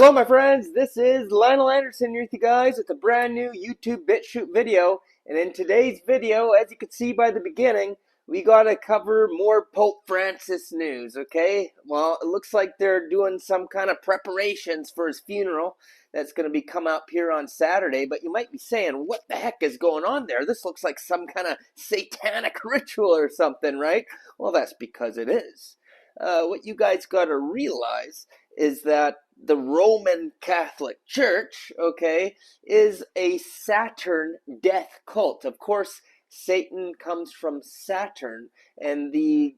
Hello my friends, this is Linol Anderson here with you guys with a brand new YouTube BitChute video. And in today's video, as you can see by the beginning, we gotta cover more Pope Francis news, okay? Well, it looks like they're doing some kind of preparations for his funeral that's gonna be come up here on Saturday, but you might be saying, what the heck is going on there? This looks like some kind of satanic ritual or something, right? Well, that's because it is. What you guys gotta realize is that the Roman Catholic Church, okay, is a Saturn death cult. Of course, Satan comes from Saturn, and the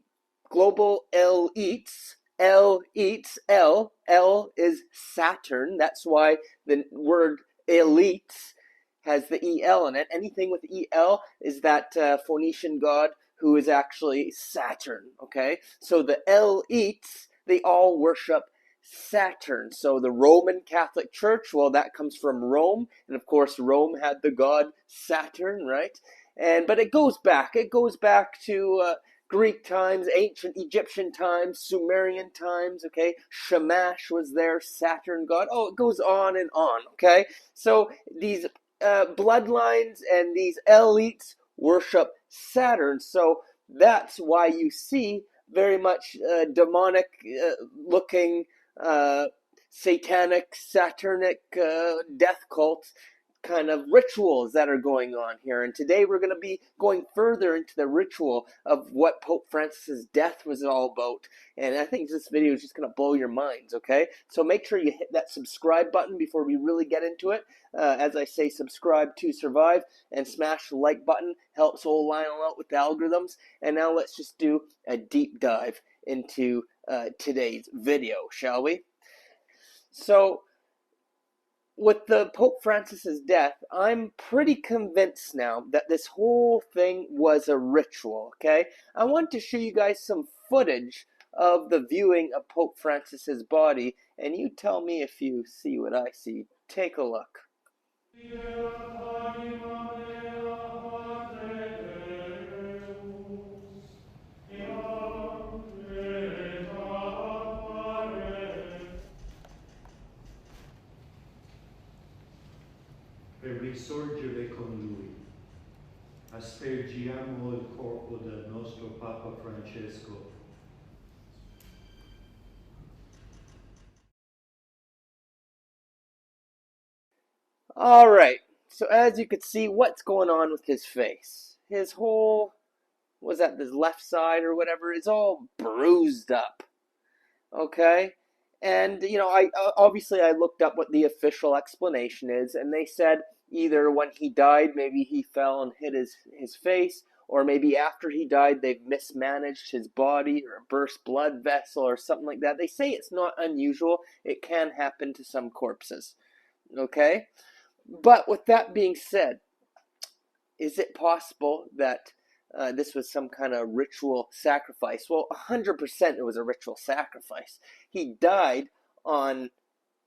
global elites, L is Saturn. That's why the word elites has the EL in it. Anything with EL is that Phoenician god who is actually Saturn, okay? So the elites, they all worship Saturn. So the Roman Catholic Church, well, that comes from Rome, and of course Rome had the god Saturn, right? But it goes back to Greek times, ancient Egyptian times, Sumerian times, okay? Shamash was their Saturn god. Oh, it goes on and on, okay? So these bloodlines and these elites worship Saturn. So that's why you see very much demonic looking satanic, Saturnic death cult kind of rituals that are going on here. And today we're going to be going further into the ritual of what Pope Francis's death was all about. And I think this video is just going to blow your minds, okay? So make sure you hit that subscribe button before we really get into it. As I say, subscribe to survive and smash the like button. Helps old Lionel out with the algorithms. And now let's just do a deep dive into today's video, shall we? So, with the Pope Francis's death, I'm pretty convinced now that this whole thing was a ritual, okay? I want to show you guys some footage of the viewing of Pope Francis's body, and you tell me if you see what I see. Take a look. Per risorgere con lui, aspergiamo il corpo del nostro Papa Francesco. All right, so as you can see, what's going on with his face? His whole, was that his left side or whatever, is all bruised up, okay? And, you know, I obviously I looked up what the official explanation is, and they said either when he died, maybe he fell and hit his face, or maybe after he died, they've mismanaged his body or a burst blood vessel or something like that. They say it's not unusual. It can happen to some corpses, okay? But with that being said, is it possible that this was some kind of ritual sacrifice? Well, 100% it was a ritual sacrifice. He died on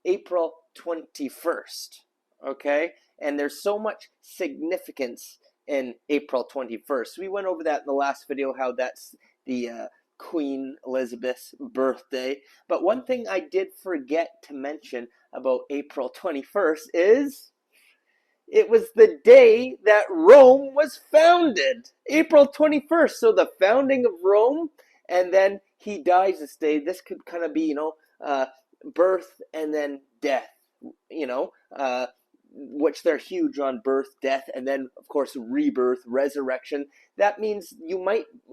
April 21st, okay? And there's so much significance in April 21st. We went over that in the last video, how that's the Queen Elizabeth's birthday. But one thing I did forget to mention about April 21st is it was the day that Rome was founded, April 21st. So the founding of Rome, and then he dies this day. This could kind of be, you know, birth and then death, you know, which they're huge on birth, death, and then, of course, rebirth, resurrection. That means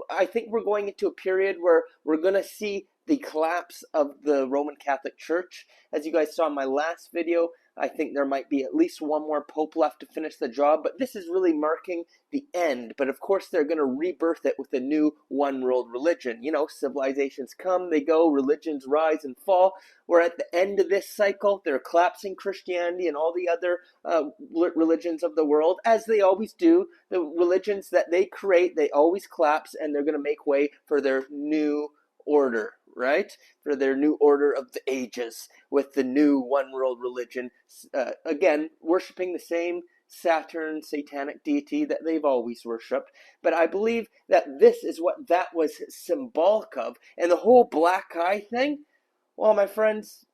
I think we're going into a period where we're going to see the collapse of the Roman Catholic Church. As you guys saw in my last video, I think there might be at least one more pope left to finish the job, but this is really marking the end. But of course, they're going to rebirth it with a new one world religion. You know, civilizations come, they go, religions rise and fall. We're at the end of this cycle. They're collapsing Christianity and all the other religions of the world, as they always do. The religions that they create, they always collapse, and they're going to make way for their new order, right? For their new order of the ages with the new one world religion, again, worshiping the same Saturn satanic deity that they've always worshipped. But I believe that this is what that was symbolic of. And the whole black eye thing, well, my friends,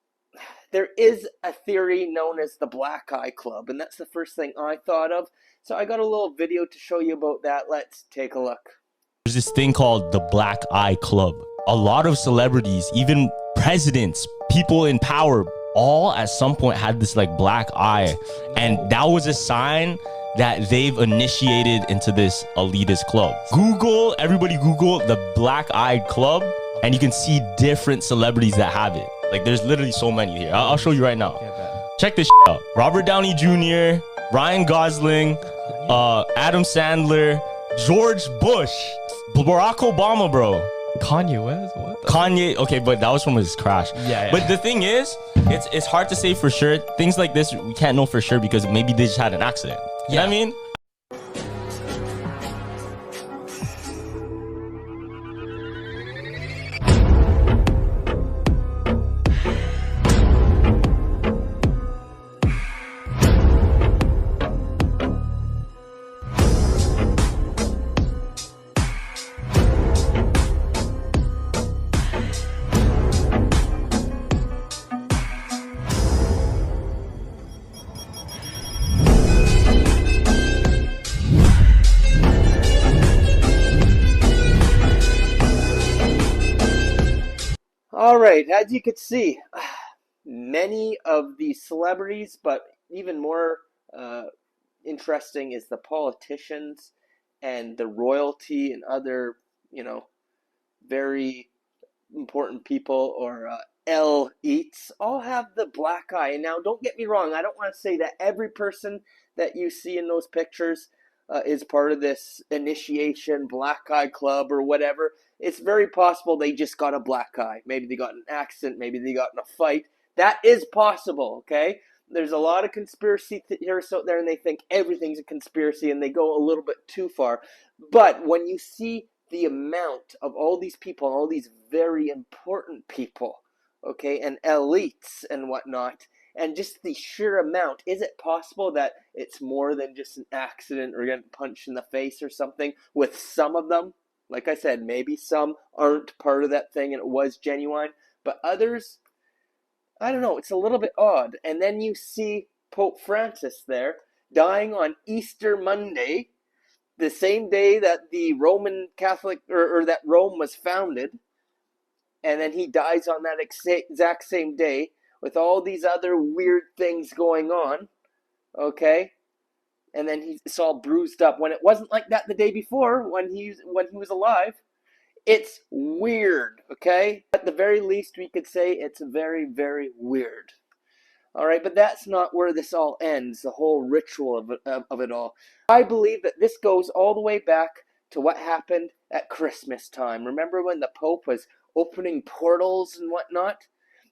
there is a theory known as the Black Eye Club, and that's the first thing I thought of. So I got a little video to show you about that. Let's take a look. There's this thing called the Black Eye Club. A lot of celebrities, even presidents, people in power, all at some point had this like black eye, and that was a sign that they've initiated into this elitist club. Everybody Google the Black Eye Club, and you can see different celebrities that have it. Like there's literally so many here. I'll show you right now. Check this out. Robert Downey Jr., Ryan Gosling, Adam Sandler, George Bush, Barack Obama, bro. Kanye West? What? Kanye, okay, but that was from his crash. Yeah. But the thing is, it's hard to say for sure. Things like this, we can't know for sure because maybe they just had an accident. You know what I mean? All right, as you can see, many of the celebrities, but even more interesting is the politicians and the royalty and other, very important people or elites all have the black eye. And now, don't get me wrong, I don't want to say that every person that you see in those pictures is part of this initiation black eye club or whatever. It's very possible they just got a black eye. Maybe they got in an accident. Maybe they got in a fight. That is possible, okay? There's a lot of conspiracy theorists out there, and they think everything's a conspiracy, and they go a little bit too far. But when you see the amount of all these people, all these very important people, okay, and elites and whatnot, and just the sheer amount, is it possible that it's more than just an accident or getting punched in the face or something with some of them? Like I said, maybe some aren't part of that thing and it was genuine, but others, I don't know, it's a little bit odd. And then you see Pope Francis there dying on Easter Monday, the same day that the Roman Catholic, or that Rome was founded, and then he dies on that exact same day with all these other weird things going on, okay? And then he's all bruised up when it wasn't like that the day before when he was alive. It's weird, okay? At the very least, we could say it's very, very weird. All right, but that's not where this all ends, the whole ritual of it all. I believe that this goes all the way back to what happened at Christmas time. Remember when the Pope was opening portals and whatnot?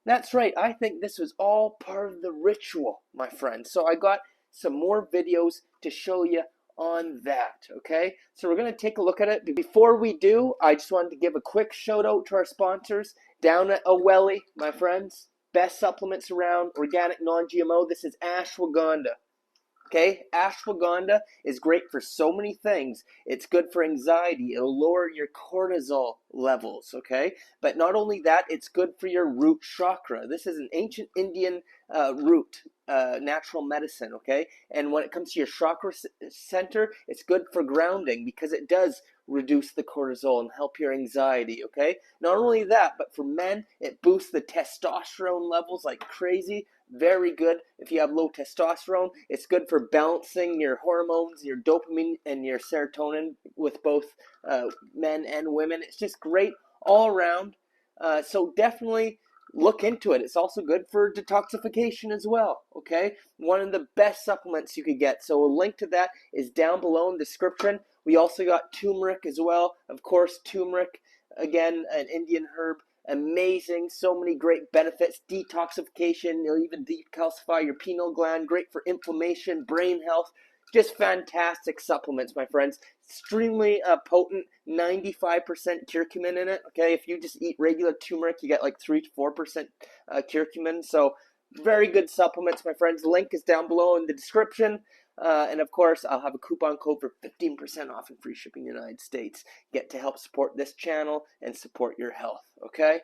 That's right, I think this was all part of the ritual, my friend. So I got some more videos to show you on that, okay? So we're going to take a look at it. Before we do, I just wanted to give a quick shout out to our sponsors down at OWELI, my friends. Best supplements around, organic, non-GMO. This is ashwagandha. Okay, ashwagandha is great for so many things. It's good for anxiety. It'll lower your cortisol levels, okay? But not only that, it's good for your root chakra. This is an ancient Indian root, natural medicine, okay? And when it comes to your chakra center, it's good for grounding because it does reduce the cortisol and help your anxiety, okay? Not only that, but for men, it boosts the testosterone levels like crazy. Very good if you have low testosterone. It's good for balancing your hormones, your dopamine, and your serotonin with both men and women. It's just great all around. So definitely look into it. It's also good for detoxification as well, okay? One of the best supplements you could get. So a link to that is down below in the description. We also got turmeric as well. Of course, turmeric, again, an Indian herb. Amazing, so many great benefits. Detoxification, it'll even decalcify your pineal gland. Great for inflammation, brain health. Just fantastic supplements, my friends. Extremely potent, 95% curcumin in it. Okay, if you just eat regular turmeric, you get like 3 to 4% curcumin. So very good supplements, my friends. The link is down below in the description. And of course, I'll have a coupon code for 15% off and free shipping in the United States. Get to help support this channel and support your health, okay?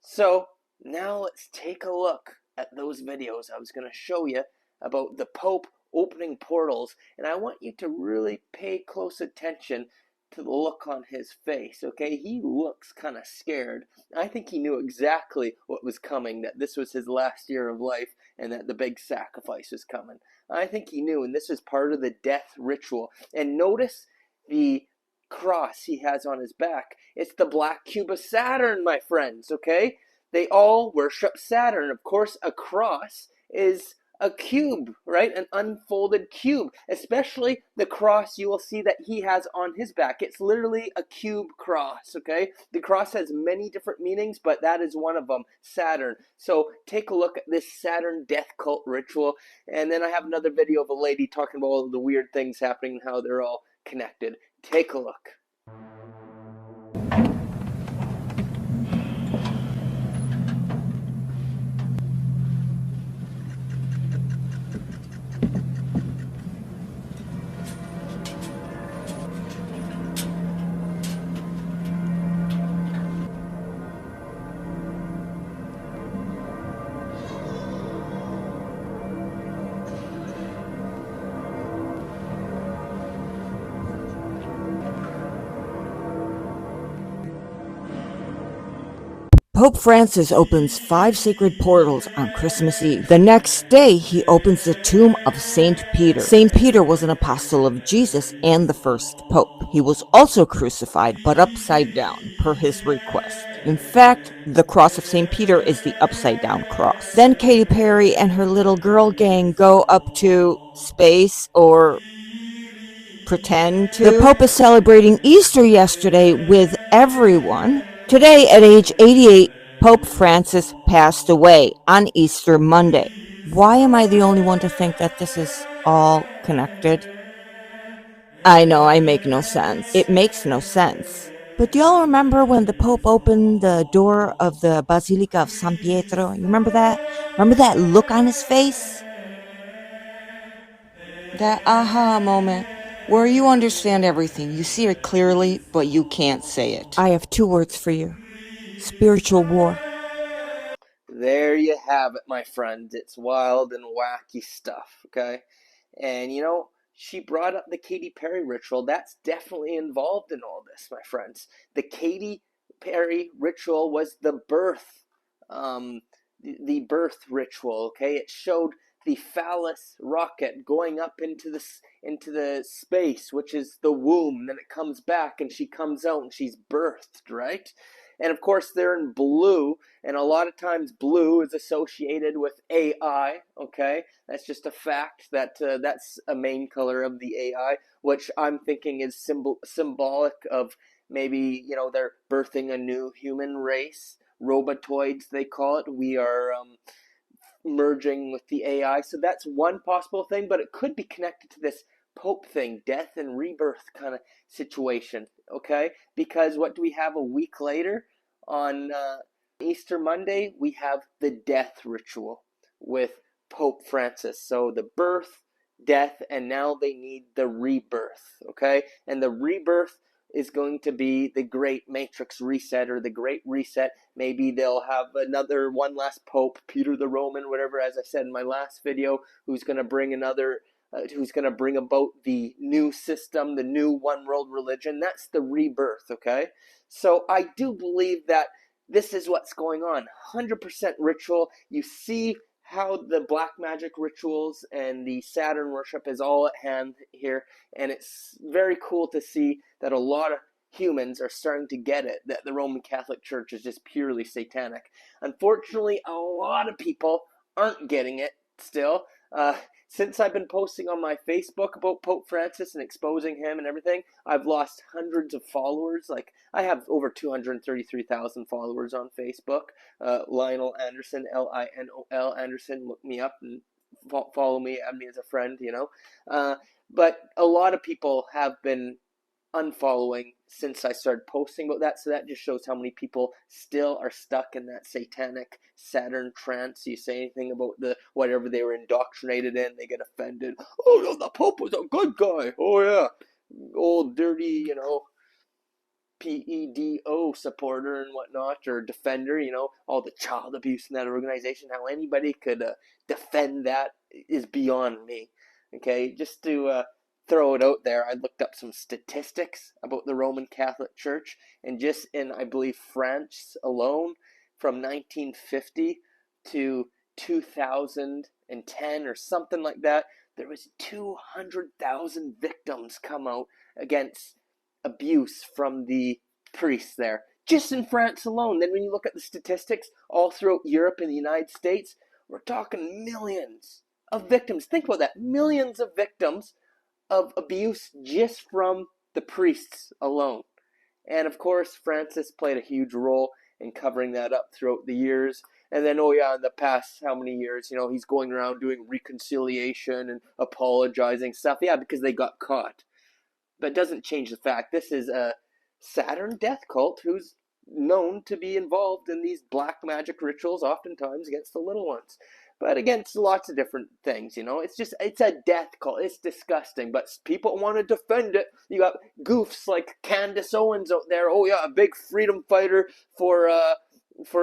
So now let's take a look at those videos, I was going to show you about the Pope opening portals, and I want you to really pay close attention to the look on his face, okay? He looks kind of scared. I think he knew exactly what was coming, that this was his last year of life and that the big sacrifice was coming. I think he knew, and this is part of the death ritual. And notice the cross he has on his back. It's the black cube of Saturn, my friends, okay? They all worship Saturn. Of course, a cross is a cube, right? An unfolded cube. Especially the cross you will see that he has on his back. It's literally a cube cross, okay? The cross has many different meanings, but that is one of them, Saturn. So take a look at this Saturn death cult ritual. And then I have another video of a lady talking about all the weird things happening and how they're all connected. Take a look. Pope Francis opens 5 sacred portals on Christmas Eve. The next day, he opens the tomb of St. Peter. St. Peter was an apostle of Jesus and the first pope. He was also crucified, but upside down, per his request. In fact, the cross of St. Peter is the upside down cross. Then Katy Perry and her little girl gang go up to space, or pretend to. The Pope is celebrating Easter yesterday with everyone. Today, at age 88, Pope Francis passed away on Easter Monday. Why am I the only one to think that this is all connected? I know, I make no sense. It makes no sense. But do y'all remember when the Pope opened the door of the Basilica of San Pietro? You remember that? Remember that look on his face? That aha moment. Where you understand everything. You see it clearly, but you can't say it. I have 2 words for you. Spiritual war. There you have it, my friends. It's wild and wacky stuff, okay? And you know, she brought up the Katy Perry ritual. That's definitely involved in all this, my friends. The Katy Perry ritual was the birth, the birth ritual, okay? It showed the phallus rocket going up into the space, which is the womb. Then it comes back and she comes out and she's birthed, right? And of course they're in blue, and a lot of times blue is associated with AI, okay? That's just a fact that that's a main color of the AI, which I'm thinking is symbolic of maybe, you know, they're birthing a new human race. Robotoids, they call it. We are merging with the AI. So that's one possible thing, but it could be connected to this Pope thing, death and rebirth kind of situation, okay? Because what do we have a week later on Easter Monday? We have the death ritual with Pope Francis. So the birth, death, and now they need the rebirth, okay? And the rebirth is going to be the great matrix reset, or the great reset. Maybe they'll have one last pope, Peter the Roman, whatever, as I said in my last video, who's going to bring about the new system, the new one world religion. That's the rebirth, okay? So I do believe that this is what's going on. 100% ritual. You see how the black magic rituals and the Saturn worship is all at hand here, and it's very cool to see that a lot of humans are starting to get it, that the Roman Catholic Church is just purely satanic. Unfortunately, a lot of people aren't getting it still. Since I've been posting on my Facebook about Pope Francis and exposing him and everything, I've lost hundreds of followers. Like, I have over 233,000 followers on Facebook. Linol Anderson, Linol Anderson. Look me up and follow me, add me as a friend, you know. But a lot of people have been unfollowing since I started posting about that, so that just shows how many people still are stuck in that satanic Saturn trance. You say anything about whatever they were indoctrinated in, they get offended. Oh no, the Pope was a good guy. Oh yeah, old dirty, you know, PEDO supporter and whatnot, or defender, all the child abuse in that organization. How anybody could defend that is beyond me. Okay, just to throw it out there, I looked up some statistics about the Roman Catholic Church, and just in, I believe, France alone, from 1950 to 2010 or something like that, there was 200,000 victims come out against abuse from the priests there, just in France alone. Then when you look at the statistics all throughout Europe and the United States, we're talking millions of victims. Think about that, millions of victims of abuse just from the priests alone. And of course, Francis played a huge role in covering that up throughout the years. And then, in the past how many years, he's going around doing reconciliation and apologizing stuff. Yeah, because they got caught. But it doesn't change the fact this is a Saturn death cult who's known to be involved in these black magic rituals, oftentimes against the little ones. But against lots of different things, it's a death cult. It's disgusting, but people want to defend it. You got goofs like Candace Owens out there. Oh yeah, a big freedom fighter for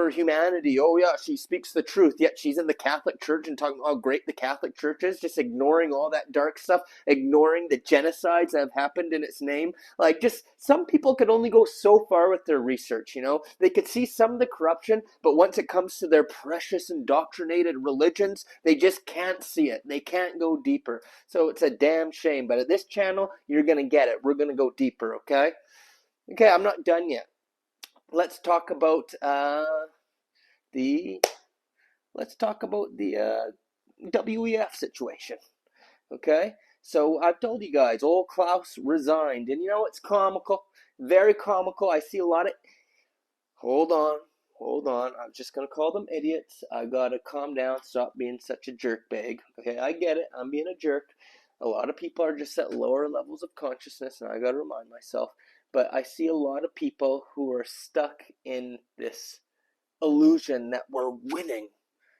humanity. Oh yeah, she speaks the truth, yet she's in the Catholic Church and talking about how great the Catholic Church is, just ignoring all that dark stuff, ignoring the genocides that have happened in its name. Like, just some people could only go so far with their research, They could see some of the corruption, but once it comes to their precious indoctrinated religions, they just can't see it. They can't go deeper. So it's a damn shame, but at this channel, you're going to get it. We're going to go deeper, okay? Okay, I'm not done yet. Let's talk about the WEF situation. Okay, so I've told you guys, old Klaus resigned, and it's comical, very comical. I see a lot of. Hold on. I'm just gonna call them idiots. I gotta calm down. Stop being such a jerkbag. Okay, I get it. I'm being a jerk. A lot of people are just at lower levels of consciousness, and I gotta remind myself. But I see a lot of people who are stuck in this illusion that we're winning.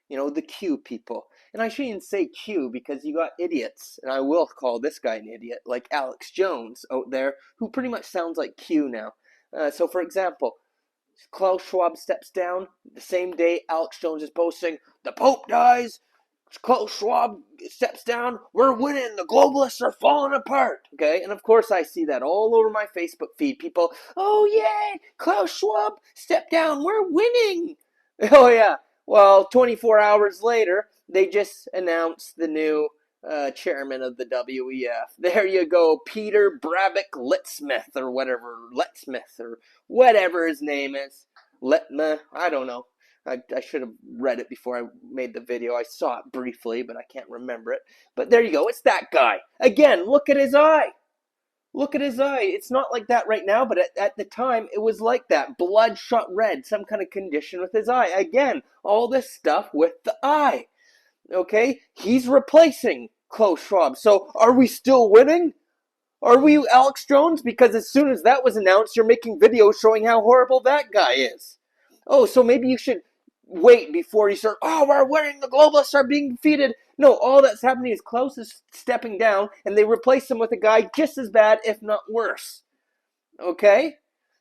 The Q people. And I shouldn't say Q because you got idiots, and I will call this guy an idiot, like Alex Jones out there, who pretty much sounds like Q now. So for example, Klaus Schwab steps down. The same day Alex Jones is posting, the Pope dies, Klaus Schwab steps down, we're winning, the globalists are falling apart. Okay, and of course I see that all over my Facebook feed. People, oh yay, Klaus Schwab stepped down, we're winning. Oh yeah, well, 24 hours later, they just announced the new chairman of the WEF. There you go, Peter Brabeck Litsmith, or whatever his name is. I don't know. I should have read it before I made the video. I saw it briefly, but I can't remember it. But there you go. It's that guy. Again, look at his eye. Look at his eye. It's not like that right now, but at the time, it was like that. Bloodshot red, some kind of condition with his eye. Again, all this stuff with the eye. Okay? He's replacing Klaus Schwab. So are we still winning? Are we Alex Jones? Because as soon as that was announced, you're making videos showing how horrible that guy is. Oh, so maybe you should wait before you start, we're winning, the globalists are being defeated. No, all that's happening is Klaus is stepping down, and they replace him with a guy just as bad, if not worse. Okay?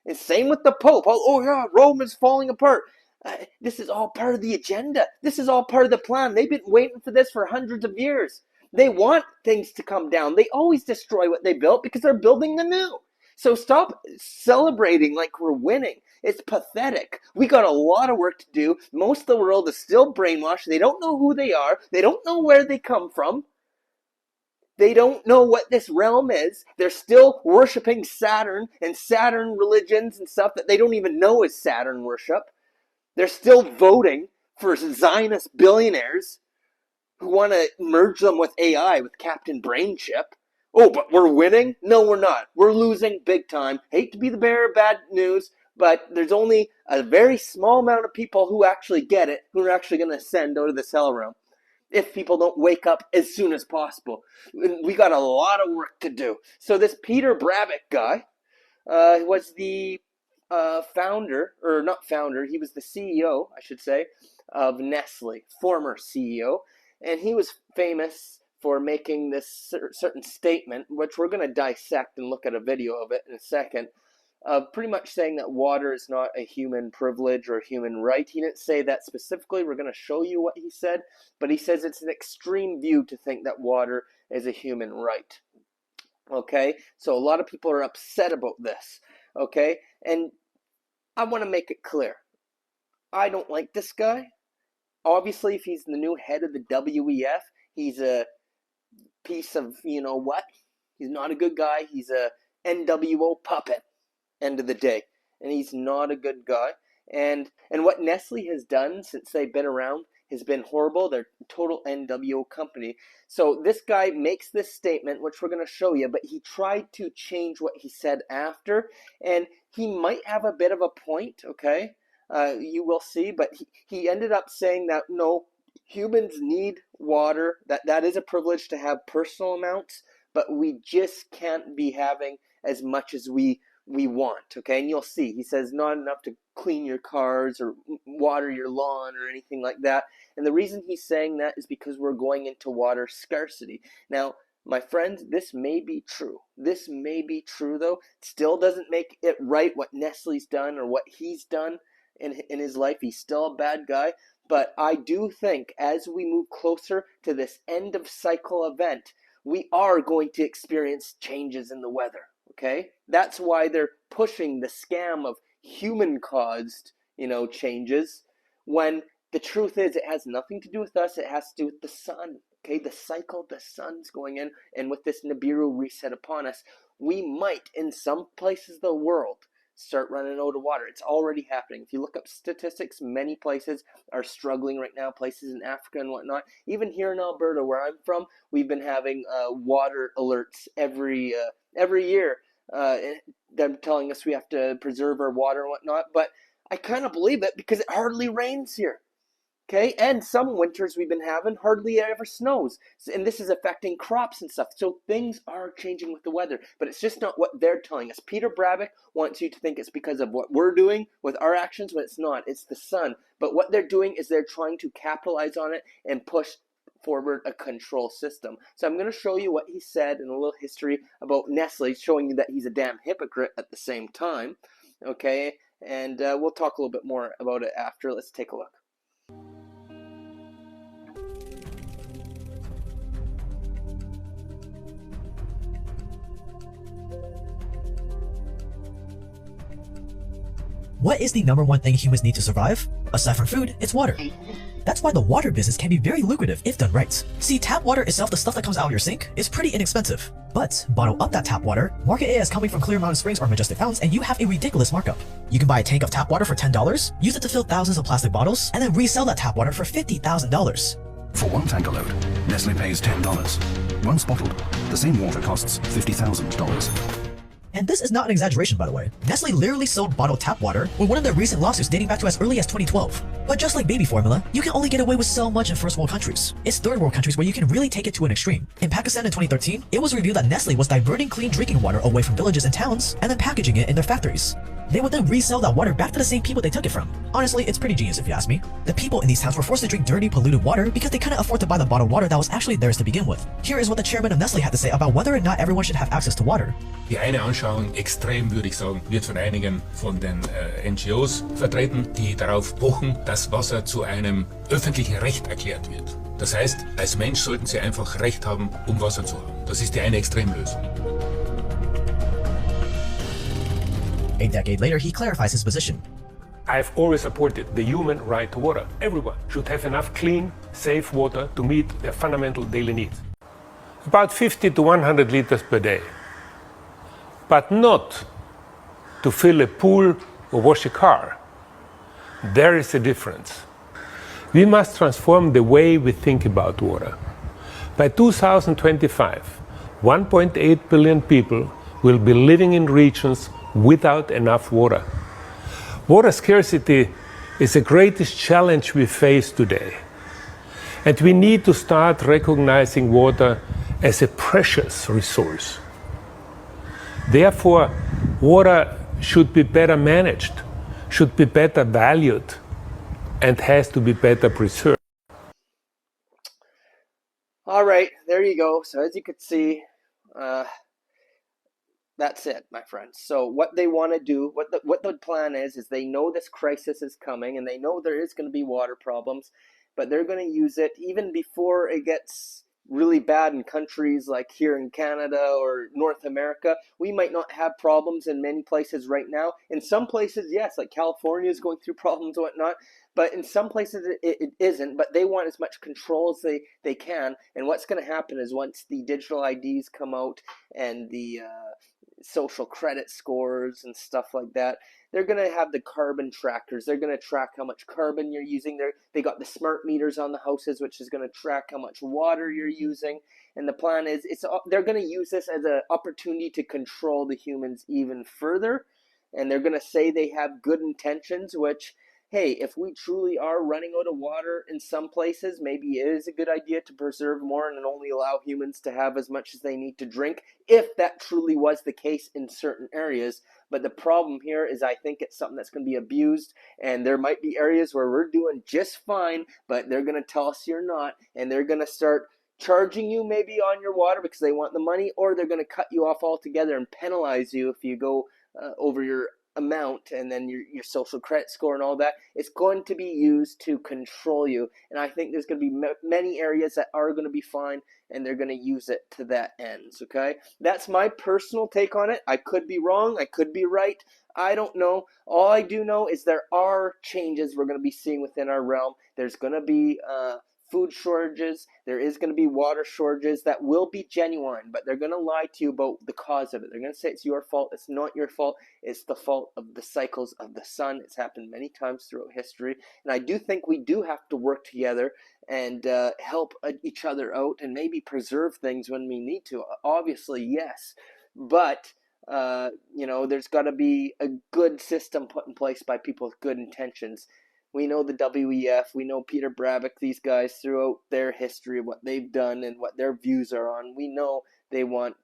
And same with the Pope. Oh yeah, Rome is falling apart. This is all part of the agenda. This is all part of the plan. They've been waiting for this for hundreds of years. They want things to come down. They always destroy what they built because they're building the new. So stop celebrating like we're winning. It's pathetic. We got a lot of work to do. Most of the world is still brainwashed. They don't know who they are. They don't know where they come from. They don't know what this realm is. They're still worshiping Saturn and Saturn religions and stuff that they don't even know is Saturn worship. They're still voting for Zionist billionaires who want to merge them with AI, with Captain Brain Chip. Oh, but we're winning? No, we're not. We're losing big time. Hate to be the bearer of bad news, but there's only a very small amount of people who actually get it, who are actually going to ascend out of this hell realm, if people don't wake up as soon as possible. We got a lot of work to do. So this Peter Brabeck guy was the founder, or not founder, he was the CEO, I should say, of Nestle, former CEO, and he was famous for making this certain statement, which we're going to dissect and look at a video of it in a second, pretty much saying that water is not a human privilege or a human right. He didn't say that specifically. We're going to show you what he said, but he says it's an extreme view to think that water is a human right. Okay, so a lot of people are upset about this. Okay, and I want to make it clear. I don't like this guy. Obviously, if he's the new head of the WEF, he's a piece of, you know what? He's not a good guy. He's a NWO puppet, end of the day. And he's not a good guy. And what Nestle has done since they've been around has been horrible. They're a total NWO company. So this guy makes this statement, which we're going to show you, but he tried to change what he said after. And he might have a bit of a point, okay? You will see, but he ended up saying that, no, humans need water, that is a privilege to have personal amounts, but we just can't be having as much as we want, okay? And you'll see, he says not enough to clean your cars or water your lawn or anything like that. And the reason he's saying that is because we're going into water scarcity. Now, my friends, this may be true. This may be true, though. It still doesn't make it right what Nestle's done or what he's done in his life. He's still a bad guy. But I do think as we move closer to this end of cycle event, we are going to experience changes in the weather, okay? That's why they're pushing the scam of human-caused, changes, when the truth is it has nothing to do with us. It has to do with the sun, okay? The cycle, the sun's going in, and with this Nibiru reset upon us, we might, in some places of the world, start running out of water. It's already happening. If you look up statistics, many places are struggling right now, places in Africa and whatnot. Even here in Alberta, where I'm from, we've been having water alerts every year. Them telling us we have to preserve our water and whatnot, but I kind of believe it because it hardly rains here. Okay, and some winters we've been having hardly ever snows, and this is affecting crops and stuff. So things are changing with the weather, but it's just not what they're telling us. Peter Brabeck wants you to think it's because of what we're doing with our actions, when it's not. It's the sun. But what they're doing is they're trying to capitalize on it and push forward a control system. So I'm going to show you what he said in a little history about Nestle, showing you that he's a damn hypocrite at the same time. Okay, and we'll talk a little bit more about it after. Let's take a look. What is the number one thing humans need to survive? Aside from food, it's water. That's why the water business can be very lucrative if done right. See, tap water itself, the stuff that comes out of your sink, is pretty inexpensive. But bottle up that tap water, market it as coming from Clear Mountain Springs or Majestic Fountains, and you have a ridiculous markup. You can buy a tank of tap water for $10, use it to fill thousands of plastic bottles, and then resell that tap water for $50,000. For one tanker load, Nestle pays $10. Once bottled, the same water costs $50,000. And this is not an exaggeration, by the way. Nestle literally sold bottled tap water with one of their recent lawsuits dating back to as early as 2012. But just like baby formula, you can only get away with so much in first world countries. It's third world countries where you can really take it to an extreme. In Pakistan in 2013, it was revealed that Nestle was diverting clean drinking water away from villages and towns and then packaging it in their factories. They would then resell that water back to the same people they took it from. Honestly, it's pretty genius if you ask me. The people in these towns were forced to drink dirty, polluted water because they couldn't afford to buy the bottled water that was actually theirs to begin with. Here is what the chairman of Nestle had to say about whether or not everyone should have access to water. Die eine Anschauung, extrem würde ich sagen, wird von einigen von den NGOs vertreten, die darauf pochen, dass Wasser zu einem öffentlichen Recht erklärt wird. Das heißt, als Mensch sollten sie einfach Recht haben, Wasser zu haben. Das ist die eine Extremlösung. A decade later, he clarifies his position. I've always supported the human right to water. Everyone should have enough clean, safe water to meet their fundamental daily needs. About 50 to 100 liters per day. But not to fill a pool or wash a car. There is a difference. We must transform the way we think about water. By 2025, 1.8 billion people will be living in regions without enough water. Water scarcity is the greatest challenge we face today. And we need to start recognizing water as a precious resource. Therefore, water should be better managed, should be better valued, and has to be better preserved. All right, there you go. So as you could see, That's it, my friends. So what they want to do, what the plan is they know this crisis is coming, and they know there is going to be water problems, but they're going to use it even before it gets really bad in countries like here in Canada or North America. We might not have problems in many places right now. In some places, yes, like California is going through problems and whatnot, but in some places it isn't. But they want as much control as they can. And what's going to happen is once the digital IDs come out and the social credit scores and stuff like that, they're going to have the carbon trackers. They're going to track how much carbon you're using. They got the smart meters on the houses, which is going to track how much water you're using. And the plan is they're going to use this as an opportunity to control the humans even further. And they're going to say they have good intentions, which, hey, if we truly are running out of water in some places, maybe it is a good idea to preserve more and only allow humans to have as much as they need to drink, if that truly was the case in certain areas. But the problem here is I think it's something that's going to be abused, and there might be areas where we're doing just fine, but they're going to tell us you're not, and they're going to start charging you maybe on your water because they want the money, or they're going to cut you off altogether and penalize you if you go over your amount, and then your social credit score and all that. It's going to be used to control you, and I think there's going to be many areas that are going to be fine, and they're going to use it to that ends. Okay, that's my personal take on it. I could be wrong, I could be right, I don't know. All I do know is there are changes we're going to be seeing within our realm. There's going to be food shortages, there is going to be water shortages that will be genuine, but they're going to lie to you about the cause of it. They're going to say it's your fault. It's not your fault. It's the fault of the cycles of the sun. It's happened many times throughout history, and I do think we do have to work together and help each other out and maybe preserve things when we need to. Obviously, yes, but there's got to be a good system put in place by people with good intentions. We know the WEF, we know Peter Bravik, these guys throughout their history, what they've done and what their views are on. We know they want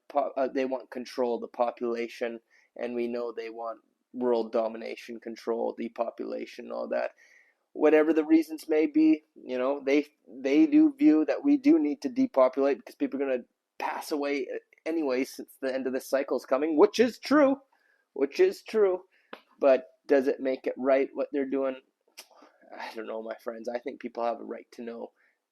control of the population, and we know they want world domination, control, depopulation, all that. Whatever the reasons may be, they do view that we do need to depopulate because people are going to pass away anyway since the end of the cycle is coming, which is true. But does it make it right what they're doing? I don't know, my friends. I think people have a right to know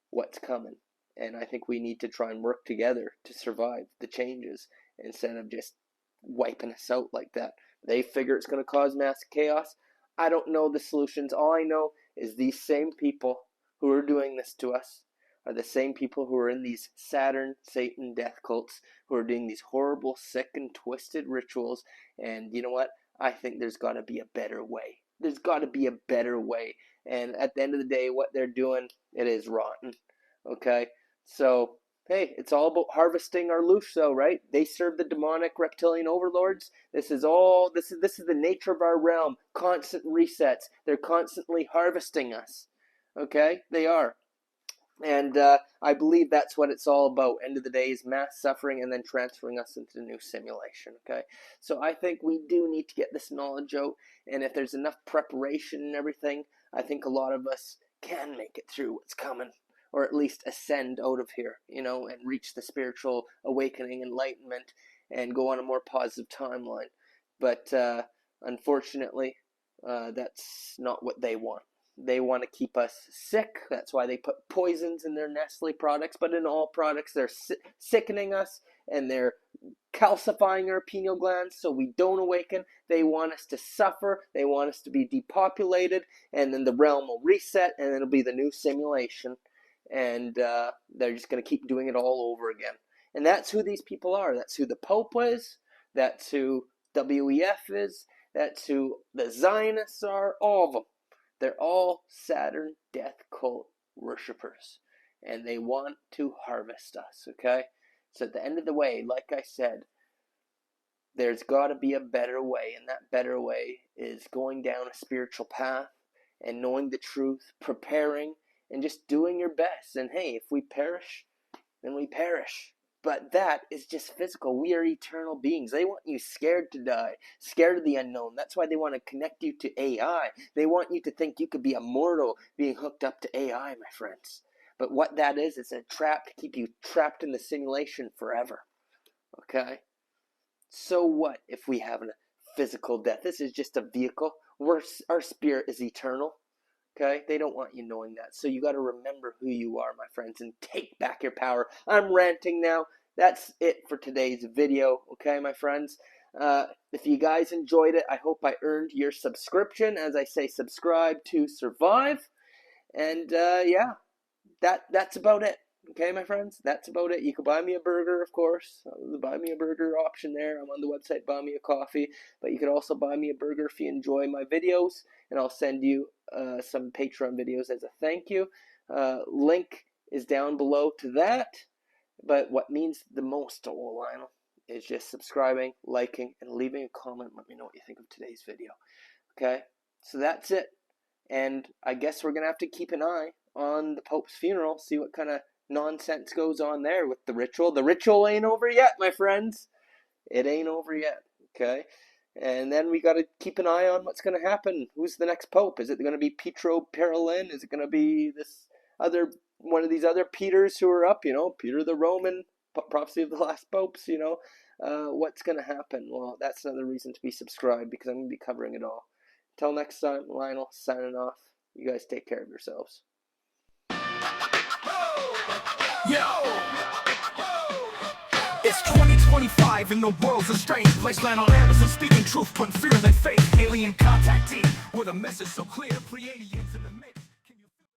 what's coming, and I think we need to try and work together to survive the changes instead of just wiping us out like that. They figure it's going to cause mass chaos. I don't know the solutions. All I know is these same people who are doing this to us are the same people who are in these Saturn, Satan, death cults, who are doing these horrible, sick, and twisted rituals. And you know what? I think there's got to be a better way. There's got to be a better way. And at the end of the day, what they're doing, it is rotten. Okay? So, hey, it's all about harvesting our Lucio, right? They serve the demonic reptilian overlords. This is the nature of our realm. Constant resets. They're constantly harvesting us. Okay? They are. And I believe that's what it's all about. End of the day is mass suffering and then transferring us into a new simulation. Okay, so I think we do need to get this knowledge out, and if there's enough preparation and everything, I think a lot of us can make it through what's coming, or at least ascend out of here, and reach the spiritual awakening, enlightenment, and go on a more positive timeline. But unfortunately, that's not what they want. They want to keep us sick. That's why they put poisons in their Nestle products. But in all products, they're sickening us, and they're calcifying our pineal glands so we don't awaken. They want us to suffer. They want us to be depopulated, and then the realm will reset, and it'll be the new simulation. And they're just going to keep doing it all over again. And that's who these people are. That's who the Pope was. That's who WEF is. That's who the Zionists are. All of them. They're all Saturn death cult worshippers, and they want to harvest us, okay? So at the end of the way, like I said, there's got to be a better way, and that better way is going down a spiritual path and knowing the truth, preparing, and just doing your best. And hey, if we perish, then we perish. But that is just physical. We are eternal beings. They want you scared to die, scared of the unknown. That's why they want to connect you to AI. They want you to think you could be immortal being hooked up to AI, my friends. But what that is a trap to keep you trapped in the simulation forever. Okay? So what if we have a physical death? This is just a vehicle. Our spirit is eternal. Okay? They don't want you knowing that. So you got to remember who you are, my friends, and take back your power. I'm ranting now. That's it for today's video. Okay, my friends? If you guys enjoyed it, I hope I earned your subscription. As I say, subscribe to survive. And yeah, that's about it. Okay, my friends, that's about it. You can buy me a burger, of course. The buy me a burger option there. I'm on the website, buy me a coffee. But you could also buy me a burger if you enjoy my videos, and I'll send you some Patreon videos as a thank you. Link is down below to that. But what means the most to Lionel is just subscribing, liking, and leaving a comment. Let me know what you think of today's video. Okay, so that's it. And I guess we're going to have to keep an eye on the Pope's funeral, see what kind of nonsense goes on there with the ritual. The ritual ain't over yet, my friends. It ain't over yet, okay? And then we got to keep an eye on what's going to happen. Who's the next Pope? Is it going to be Pietro Parolin? Is it going to be this other one of these other Peters who are up, Peter the Roman, prophecy of the last popes, what's going to happen? Well, that's another reason to be subscribed, because I'm going to be covering it all. Until next time, Lionel signing off. You guys take care of yourselves. Yo! It's 2025 and the world's a strange place. Linol Anderson speaking truth, putting fear in their faith. Alien contactee with a message so clear. Pleiadians in the mix.